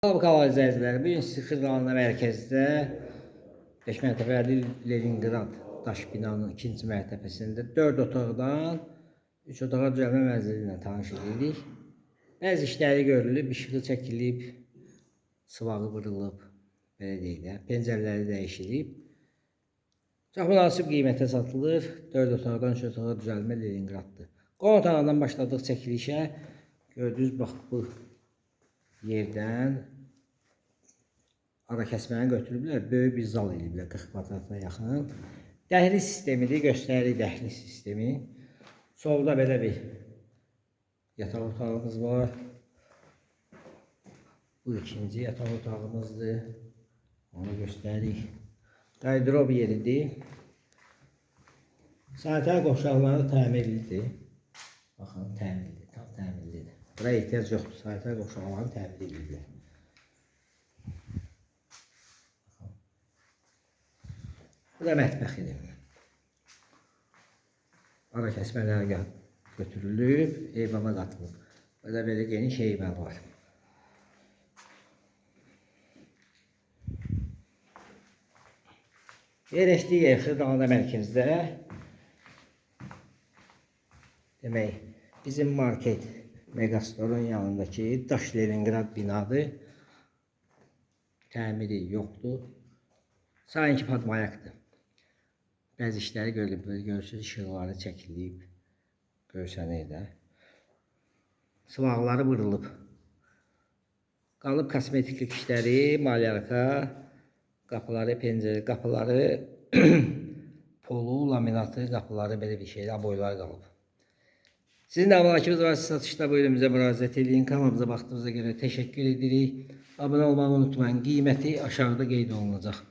Hava izləyiciləri, bu gün sizi Xırdalanlar mərkəzdə 5 mərtəbəli Leningrad daş binanın 2-ci mərtəbəsində 4 otaqdan 3 otağa düzəlmə mənzili ilə tanış edirik. Bəzi işləri görülüb, işığı çəkilib, sıvağı vurulub, belə deyək də, pəncərələri dəyişilib. Çox münasib qiymətə satılır. 4 otaqdan 3 otağa düzəlmə Leningraddır. Qonaq otağından başladıq çəkilişə. Gördünüz, bax bu yerdən ara kəsməni götürüblər, böyük bir zal ediblər, 40 kvadrata yaxın. Dəhliz sistemidir, göstərir dəhliz sistemi. Solda belə bir yataq otağımız var. Bu ikinci yataq otağımızdır. Onu göstərik. Qardırob yeridir. Sanitər qovşaqları təmirlidir. Baxın, təmirlidir, tam təmirlidir. Bura ehtiyac yoxdur, sanitər qovşaqlarını təmir edirlər. Bu da mətbəxidir. Ara kəsmələri götürülüb, eyvana qatılıb. Burada belə geniş eyvan var. Yerləşdiyi yer Xırdalanlar mərkəzdə. Demək, bizim market Megastorun yanındakı Daş Leningrad binadır. Təmiri yoxdur. Sanki padmayaqdır. Bəzi işləri görülüb, görürsünüz, işıqları çəkilib, görsənir də. Sıvaqları vurulub. Qalıb kosmetiklik işləri, malyarka, qapıları, pəncərə, qapıları, polu, laminatı, qapıları, belə bir şeylər, boylar qalıb. Sizin də əmlakınız varsa satışda bölümümüzə müraciət edin. Kanalımıza baxdığınıza görə təşəkkür edirik. Abunə olmağı unutmayın. Qiyməti aşağıda qeyd olunacaq.